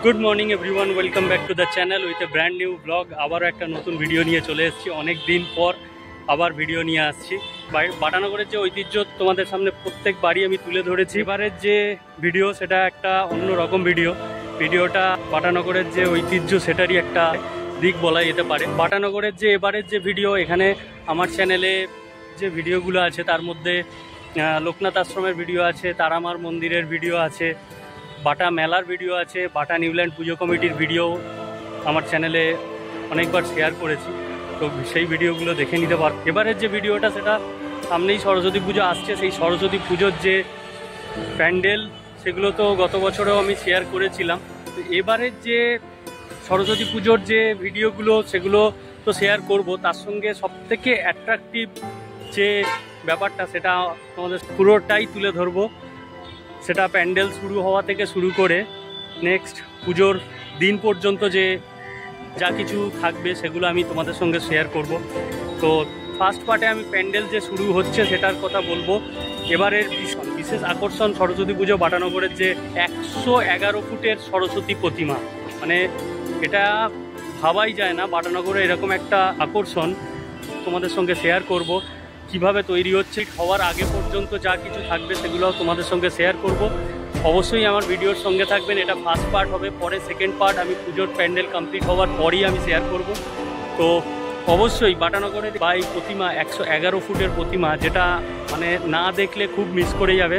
Good morning everyone, welcome back to the channel with a brand new blog. আবারও একটা নতুন video নিয়ে চলে এসেছি। অনেক দিন পর আবার ভিডিও নিয়ে আসছি। বাটানগরের যে ঐতিহ্য তোমাদের সামনে প্রত্যেকবারই আমি তুলে ধরেছি। এবারের যে ভিডিও সেটা একটা অন্য রকম ভিডিওটা বাটানগরের যে ঐতিহ্য সেটারই একটা দিক বলা যেতে পারে। বাটানগরের যে এবারের যে ভিডিও, এখানে আমার চ্যানেলে যে ভিডিওগুলো আছে তার মধ্যে লোকনাথ আশ্রমের ভিডিও আছে, তারামার মন্দিরের ভিডিও আছে, বাটা মেলার ভিডিও আছে, বাটা নিউল্যান্ড পুজো কমিটির ভিডিও আমার চ্যানেলে অনেকবার শেয়ার করেছি। তো সেই ভিডিওগুলো দেখে নিতে পারো। এবারের যে ভিডিওটা সেটা সামনেই সরস্বতী পুজো আসছে, সেই সরস্বতী পুজোর যে প্যান্ডেল সেগুলো তো গত বছরেও আমি শেয়ার করেছিলাম। তো এবারের যে সরস্বতী পুজোর যে ভিডিওগুলো সেগুলো তো শেয়ার করব, তার সঙ্গে সবথেকে অ্যাট্রাকটিভ যে ব্যাপারটা সেটা তোমাদের পুরোটাই তুলে ধরবো। সেটা প্যান্ডেল শুরু হওয়া থেকে শুরু করে নেক্সট পুজোর দিন পর্যন্ত যে যা কিছু থাকবে সেগুলো আমি তোমাদের সঙ্গে শেয়ার করব। তো ফার্স্ট পার্টে আমি প্যান্ডেল যে শুরু হচ্ছে সেটার কথা বলবো। এবারের বিশেষ আকর্ষণ সরস্বতী পুজো বাটানগরের যে 111 ফুটের সরস্বতী প্রতিমা, মানে এটা ভাবাই যায় না বাটানগরে এরকম একটা আকর্ষণ। তোমাদের সঙ্গে শেয়ার করব কিভাবে তৈরি হচ্ছে, হওয়ার আগে পর্যন্ত যা কিছু থাকবে সেগুলো তোমাদের সঙ্গে শেয়ার করব। অবশ্যই আমার ভিডিওর সঙ্গে থাকবেন। এটা ফার্স্ট পার্ট হবে, পরে সেকেন্ড পার্ট আমি পুজোর প্যান্ডেল কমপ্লিট হওয়ার পরই আমি শেয়ার করব। তো অবশ্যই বাটানগরের বা এই প্রতিমা 111 ফুটের প্রতিমা, যেটা মানে না দেখলে খুব মিস করে যাবে।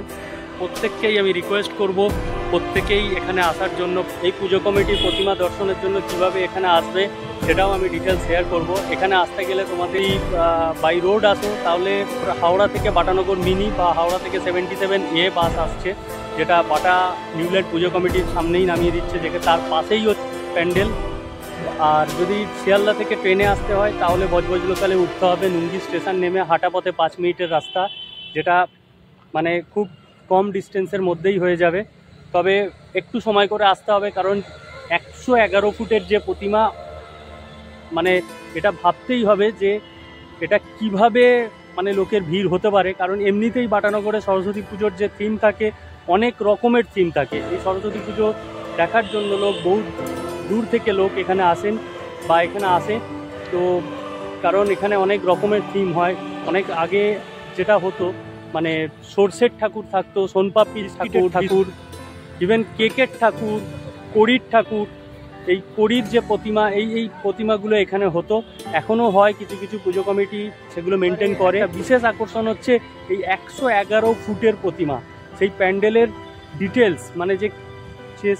প্রত্যেককেই আমি রিকোয়েস্ট করব প্রত্যেকেই এখানে আসার জন্য। এই পুজো কমিটির প্রতিমা দর্শনের জন্য কিভাবে এখানে আসবে সেটাও আমি ডিটেলস শেয়ার করব। এখানে আসতে গেলে তোমাদের বাই রোড আসো তাহলে হাওড়া থেকে বাটানগর মিনি বা হাওড়া থেকে 77A বাস আসছে, যেটা বাটা নিউল্যান্ড পুজো কমিটির সামনেই নামিয়ে দিচ্ছে, যেখানে তার পাশেই হচ্ছে প্যান্ডেল। আর যদি শিয়ালদা থেকে ট্রেনে আসতে হয় তাহলে বজবজ লোকালে উঠতে হবে। নুঙ্গি স্টেশন নেমে হাঁটা পথে 5 মিনিটের রাস্তা, যেটা মানে খুব কম ডিস্টেন্সের মধ্যেই হয়ে যাবে। তবে একটু সময় করে আসতে হবে, কারণ 111 ফুটের যে প্রতিমা, মানে এটা ভাবতেই হবে যে এটা কিভাবে মানে লোকের ভিড় হতে পারে। কারণ এমনিতেই বাটানগরে সরস্বতী পুজোর যে থিম থাকে, অনেক রকমের থিম থাকে। এই সরস্বতী পুজো দেখার জন্য লোক বহু দূর থেকে লোক এখানে আসেন বা এখানে আসে। তো কারণ এখানে অনেক রকমের থিম হয়। অনেক আগে যেটা হতো, মানে সর্ষের ঠাকুর থাকতো, সোনপাপড়ির ঠাকুর, ইভেন কেকের ঠাকুর, কড়ির ঠাকুর। এই কড়ির যে প্রতিমা, এই প্রতিমাগুলো এখানে হতো, এখনও হয়। কিছু কিছু পুজো কমিটি সেগুলো মেনটেন করে। বিশেষ আকর্ষণ হচ্ছে এই 111 ফুটের প্রতিমা। সেই প্যান্ডেলের ডিটেলস, মানে যে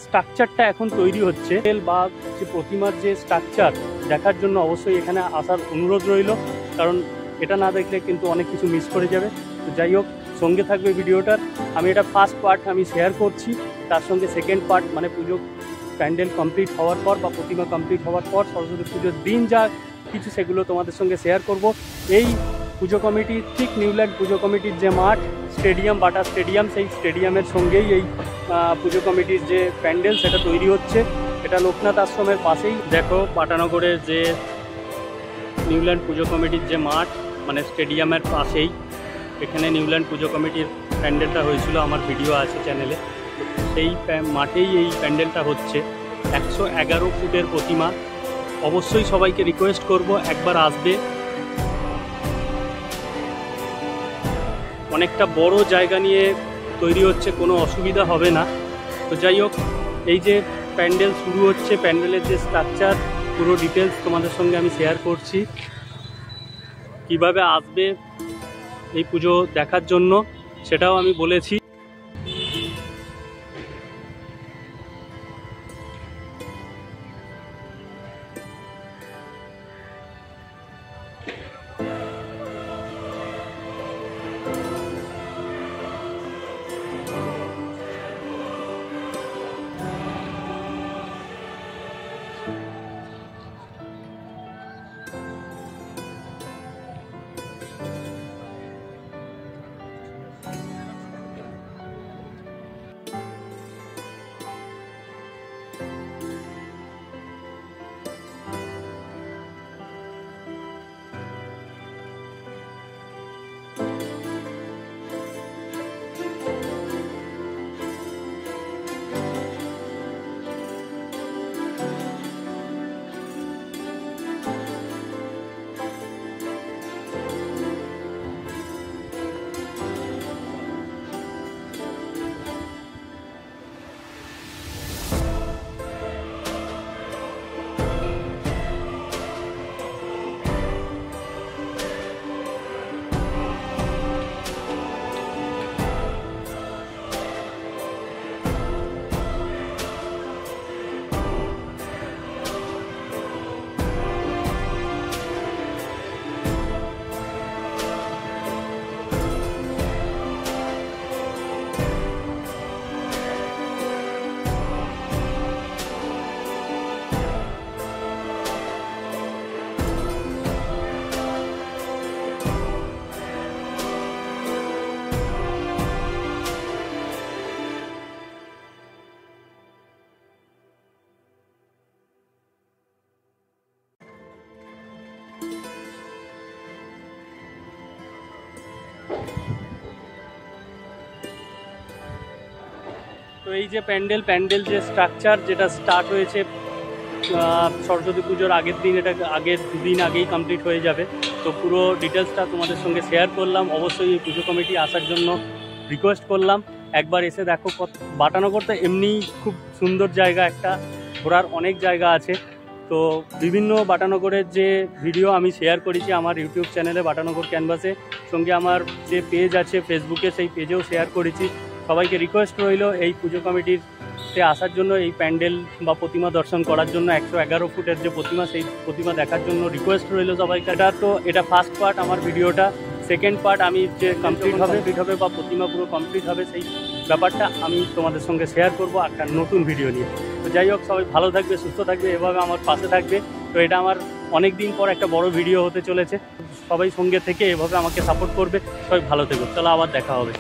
স্ট্রাকচারটা এখন তৈরি হচ্ছে বা যে প্রতিমার যে স্ট্রাকচার দেখার জন্য অবশ্যই এখানে আসার অনুরোধ রইল, কারণ এটা না দেখলে কিন্তু অনেক কিছু মিস করে যাবে। তো যাই হোক, সঙ্গে থাকবে ভিডিওটার। আমি এটা ফার্স্ট পার্ট আমি শেয়ার করছি, তার সঙ্গে সেকেন্ড পার্ট মানে পুজো প্যান্ডেল কমপ্লিট হওয়ার পর বা প্রতিমা কমপ্লিট হওয়ার পর সরস্বতী পুজোর দিন যা কিছু সেগুলো তোমাদের সঙ্গে শেয়ার করব। এই পুজো কমিটি ঠিক নিউল্যান্ড পুজো কমিটির যে মাঠ, স্টেডিয়াম, বাটা স্টেডিয়াম, সেই স্টেডিয়ামের সঙ্গেই এই পুজো কমিটির যে প্যান্ডেল সেটা তৈরি হচ্ছে। এটা লোকনাথ আশ্রমের পাশেই। দেখো বাটানগরের যে নিউল্যান্ড পুজো কমিটির যে মাঠ, মানে স্টেডিয়ামের পাশেই এখানে নিউল্যান্ড পুজো কমিটির প্যান্ডেলটা হয়েছিল, আমার ভিডিও আছে চ্যানেলে। সেই মাঠেই এই প্যান্ডেলটা হচ্ছে। 111 ফুটের প্রতিমা। অবশ্যই সবাইকে রিকোয়েস্ট করব একবার আসবে। অনেকটা বড় জায়গা নিয়ে তৈরি হচ্ছে, কোনো অসুবিধা হবে না। তো যাই হোক, এই যে প্যান্ডেল শুরু হচ্ছে, প্যান্ডেলের যে স্ট্রাকচার পুরো ডিটেলস তোমাদের সঙ্গে আমি শেয়ার করছি। কিভাবে আসবে এই পুজো দেখার জন্য সেটাও আমি বলেছি। এই যে প্যান্ডেল যে স্ট্রাকচার যেটা স্টার্ট হয়েছে সরস্বতী পুজোর আগের দিন, এটা আগের দুদিন আগেই কমপ্লিট হয়ে যাবে। তো পুরো ডিটেলসটা তোমাদের সঙ্গে শেয়ার করলাম। অবশ্যই এই পুজো কমিটি আসার জন্য রিকোয়েস্ট করলাম, একবার এসে দেখো। বাটানগর তো এমনিই খুব সুন্দর জায়গা, একটা ঘোরার অনেক জায়গা আছে। তো বিভিন্ন বাটানগরের যে ভিডিও আমি শেয়ার করেছি আমার ইউটিউব চ্যানেলে বাটানগর ক্যানভাসে, সঙ্গে আমার যে পেজ আছে ফেসবুকে, সেই পেজেও শেয়ার করেছি। সবাইকে রিকোয়েস্ট রইল এই পুজো কমিটিতে আসার জন্য, এই প্যান্ডেল বা প্রতিমা দর্শন করার জন্য। 111 ফুটের যে প্রতিমা, সেই প্রতিমা দেখার জন্য রিকোয়েস্ট রইল সবাইকে। এটা ফার্স্ট পার্ট আমার ভিডিওটা। সেকেন্ড পার্ট আমি যে কমপ্লিট হবে বা প্রতিমা পুরো কমপ্লিট হবে, সেই ব্যাপারটা আমি তোমাদের সঙ্গে শেয়ার করব একটা নতুন ভিডিও নিয়ে। তো যাই হোক, সবাই ভালো থাকবে, সুস্থ থাকবে, এভাবে আমার পাশে থাকবে। তো এটা আমার অনেক দিন পর একটা বড় ভিডিও হতে চলেছে। সবাই সঙ্গে থেকে এভাবে আমাকে সাপোর্ট করবে। সবাই ভালো থেকো, চলো আবার দেখা হবে।